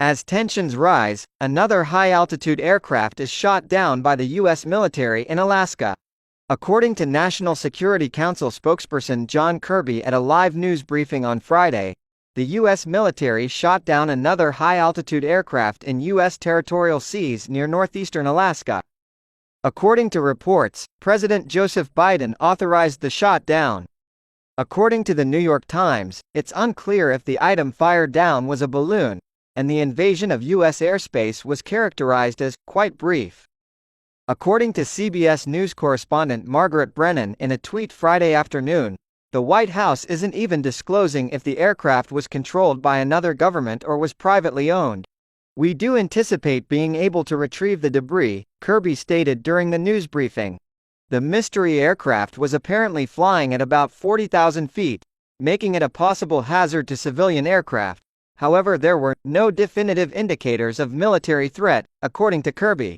As tensions rise, another high-altitude aircraft is shot down by the U.S. military in Alaska. According to National Security Council spokesperson John Kirby at a live news briefing on Friday, the U.S. military shot down another high-altitude aircraft in U.S. territorial seas near northeastern Alaska. According to reports, President Joseph Biden authorized the shot down. According to the New York Times, it's unclear if the item fired down was a balloon, and the invasion of U.S. airspace was characterized as quite brief. According to CBS News correspondent Margaret Brennan in a tweet Friday afternoon, the White House isn't even disclosing if the aircraft was controlled by another government or was privately owned. "We do anticipate being able to retrieve the debris," Kirby stated during the news briefing. The mystery aircraft was apparently flying at about 40,000 feet, making it a possible hazard to civilian aircraft. However, there were no definitive indicators of military threat, according to Kirby.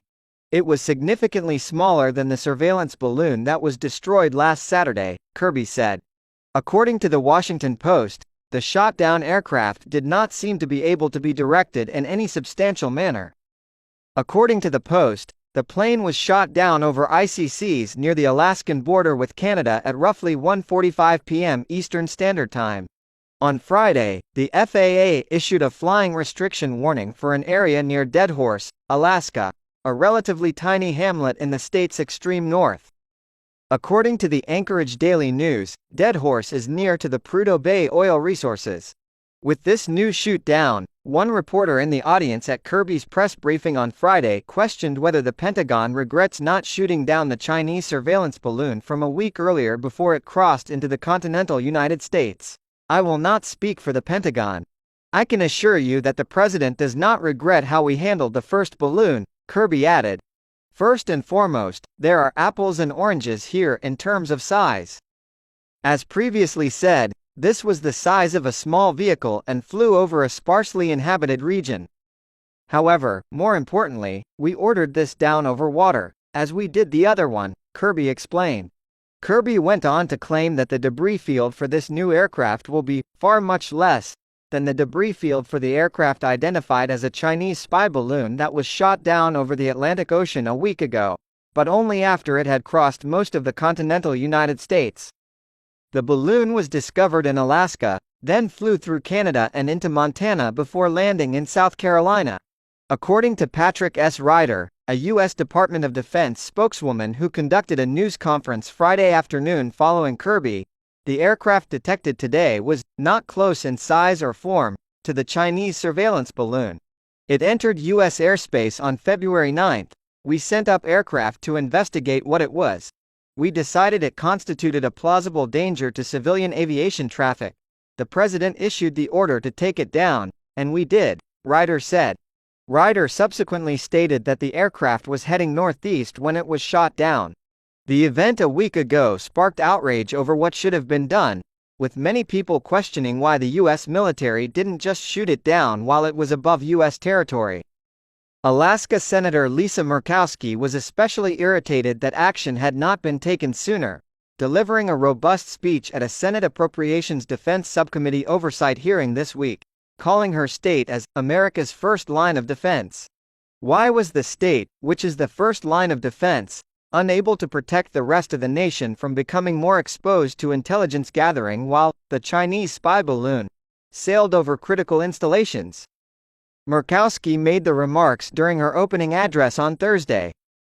It was significantly smaller than the surveillance balloon that was destroyed last Saturday, Kirby said. According to the Washington Post, the shot-down aircraft did not seem to be able to be directed in any substantial manner. According to the Post, the plane was shot down over icy seas near the Alaskan border with Canada at roughly 1:45 p.m. Eastern Standard Time. On Friday, the FAA issued a flying restriction warning for an area near Deadhorse, Alaska, a relatively tiny hamlet in the state's extreme north. According to the Anchorage Daily News, Deadhorse is near to the Prudhoe Bay oil resources. With this new shoot-down, one reporter in the audience at Kirby's press briefing on Friday questioned whether the Pentagon regrets not shooting down the Chinese surveillance balloon from a week earlier before it crossed into the continental United States. "I will not speak for the Pentagon. I can assure you that the president does not regret how we handled the first balloon," Kirby added. "First and foremost, there are apples and oranges here in terms of size. As previously said, this was the size of a small vehicle and flew over a sparsely inhabited region. However, more importantly, we ordered this down over water, as we did the other one," Kirby explained. Kirby went on to claim that the debris field for this new aircraft will be far much less than the debris field for the aircraft identified as a Chinese spy balloon that was shot down over the Atlantic Ocean a week ago, but only after it had crossed most of the continental United States. The balloon was discovered in Alaska, then flew through Canada and into Montana before landing in South Carolina. According to Patrick S. Ryder, a U.S. Department of Defense spokeswoman who conducted a news conference Friday afternoon following Kirby, the aircraft detected today was not close in size or form to the Chinese surveillance balloon. It entered U.S. airspace on February 9. "We sent up aircraft to investigate what it was. We decided it constituted a plausible danger to civilian aviation traffic. The president issued the order to take it down, and we did," Ryder said. Ryder subsequently stated that the aircraft was heading northeast when it was shot down. The event a week ago sparked outrage over what should have been done, with many people questioning why the U.S. military didn't just shoot it down while it was above U.S. territory. Alaska Senator Lisa Murkowski was especially irritated that action had not been taken sooner, delivering a robust speech at a Senate Appropriations Defense Subcommittee oversight hearing this week, calling her state as America's first line of defense. Why was the state, which is the first line of defense, unable to protect the rest of the nation from becoming more exposed to intelligence gathering while the Chinese spy balloon sailed over critical installations? Murkowski made the remarks during her opening address on Thursday.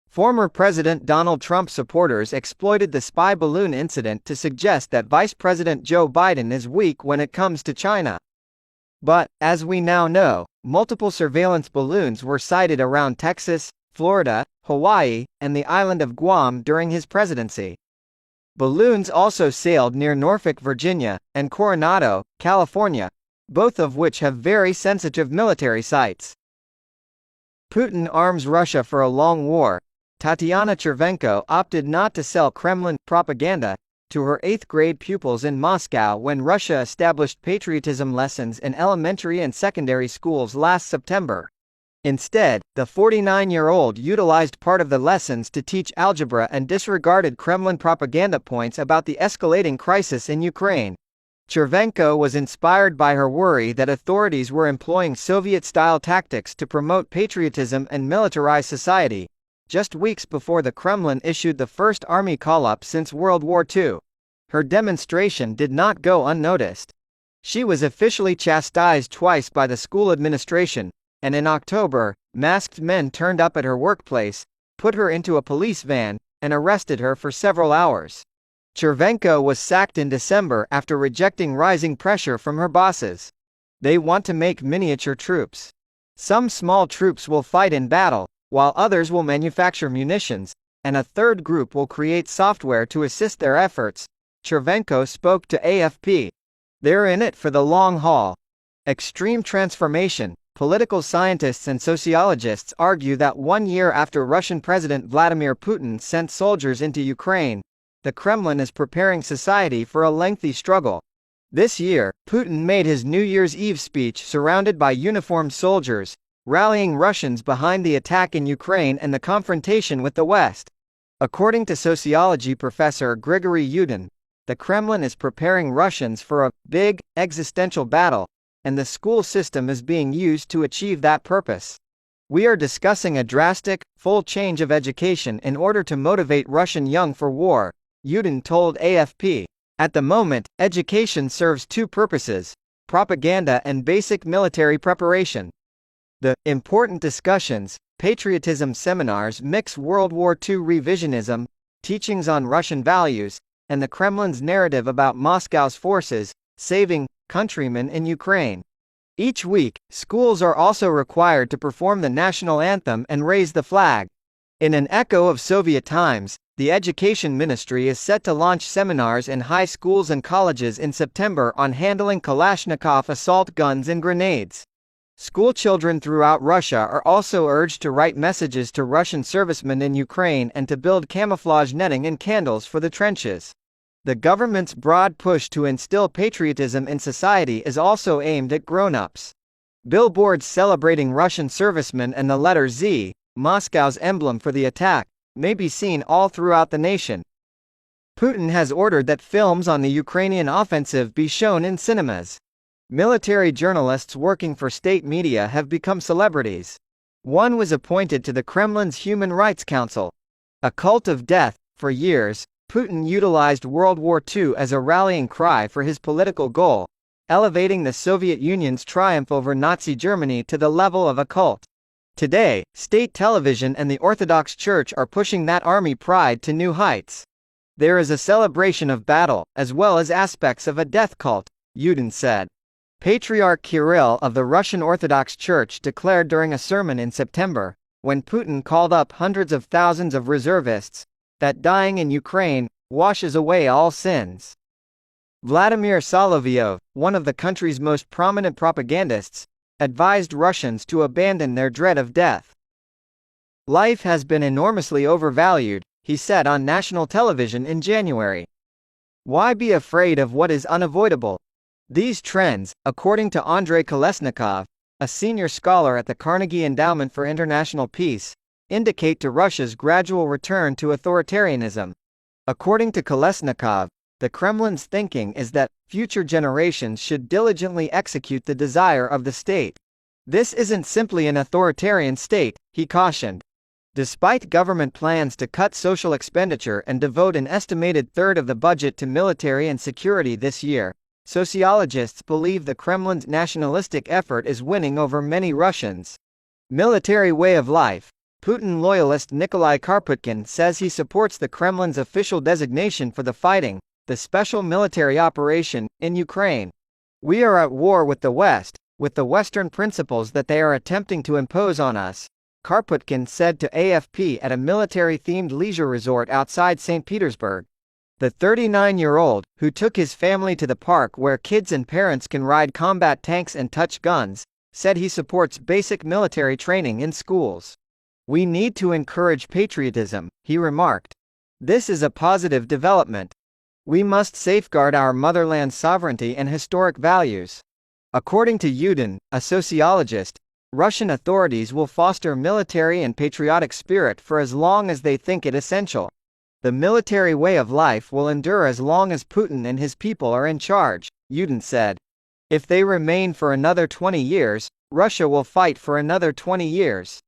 Former President Donald Trump supporters exploited the spy balloon incident to suggest that Vice President Joe Biden is weak when it comes to China. But, as we now know, multiple surveillance balloons were sighted around Texas, Florida, Hawaii, and the island of Guam during his presidency. Balloons also sailed near Norfolk, Virginia, and Coronado, California, both of which have very sensitive military sites. Putin arms Russia for a long war. Tatiana Chervenko opted not to sell Kremlin propaganda to her 8th grade pupils in Moscow when Russia established patriotism lessons in elementary and secondary schools last September. Instead, the 49-year-old utilized part of the lessons to teach algebra and disregarded Kremlin propaganda points about the escalating crisis in Ukraine. Chervenko was inspired by her worry that authorities were employing Soviet-style tactics to promote patriotism and militarize society, just weeks before the Kremlin issued the first army call-up since World War II. Her demonstration did not go unnoticed. She was officially chastised twice by the school administration, and in October, masked men turned up at her workplace, put her into a police van, and arrested her for several hours. Chervenko was sacked in December after rejecting rising pressure from her bosses. They want to make miniature troops. Some small troops will fight in battle, while others will manufacture munitions, and a third group will create software to assist their efforts, Chervenko spoke to AFP. They're in it for the long haul. Extreme transformation. Political scientists and sociologists argue that 1 year after Russian President Vladimir Putin sent soldiers into Ukraine, the Kremlin is preparing society for a lengthy struggle. This year, Putin made his New Year's Eve speech surrounded by uniformed soldiers, rallying Russians behind the attack in Ukraine and the confrontation with the West. According to sociology professor Grigory Yudin, the Kremlin is preparing Russians for a big, existential battle, and the school system is being used to achieve that purpose. We are discussing a drastic, full change of education in order to motivate Russian young for war, Yudin told AFP. At the moment, education serves two purposes: propaganda and basic military preparation. The important discussions, patriotism seminars mix World War II revisionism, teachings on Russian values, and the Kremlin's narrative about Moscow's forces saving countrymen in Ukraine. Each week, schools are also required to perform the national anthem and raise the flag. In an echo of Soviet times, the Education Ministry is set to launch seminars in high schools and colleges in September on handling Kalashnikov assault guns and grenades. Schoolchildren throughout Russia are also urged to write messages to Russian servicemen in Ukraine and to build camouflage netting and candles for the trenches. The government's broad push to instill patriotism in society is also aimed at grown-ups. Billboards celebrating Russian servicemen and the letter Z, Moscow's emblem for the attack, may be seen all throughout the nation. Putin has ordered that films on the Ukrainian offensive be shown in cinemas. Military journalists working for state media have become celebrities. One was appointed to the Kremlin's Human Rights Council. A cult of death. For years, Putin utilized World War II as a rallying cry for his political goal, elevating the Soviet Union's triumph over Nazi Germany to the level of a cult. Today, state television and the Orthodox Church are pushing that army pride to new heights. There is a celebration of battle, as well as aspects of a death cult, Yudin said. Patriarch Kirill of the Russian Orthodox Church declared during a sermon in September, when Putin called up hundreds of thousands of reservists, that dying in Ukraine washes away all sins. Vladimir Solovyov, one of the country's most prominent propagandists, advised Russians to abandon their dread of death. Life has been enormously overvalued, he said on national television in January. Why be afraid of what is unavoidable? These trends, according to Andrei Kolesnikov, a senior scholar at the Carnegie Endowment for International Peace, indicate to Russia's gradual return to authoritarianism. According to Kolesnikov, the Kremlin's thinking is that future generations should diligently execute the desire of the state. This isn't simply an authoritarian state, he cautioned. Despite government plans to cut social expenditure and devote an estimated third of the budget to military and security this year, sociologists believe the Kremlin's nationalistic effort is winning over many Russians. Military way of life. Putin loyalist Nikolai Karputkin says he supports the Kremlin's official designation for the fighting, the special military operation, in Ukraine. We are at war with the West, with the Western principles that they are attempting to impose on us, Karputkin said to AFP at a military-themed leisure resort outside St. Petersburg. The 39-year-old, who took his family to the park where kids and parents can ride combat tanks and touch guns, said he supports basic military training in schools. We need to encourage patriotism, he remarked. This is a positive development. We must safeguard our motherland's sovereignty and historic values. According to Yudin, a sociologist, Russian authorities will foster military and patriotic spirit for as long as they think it essential. The military way of life will endure as long as Putin and his people are in charge, Yudin said. If they remain for another 20 years, Russia will fight for another 20 years.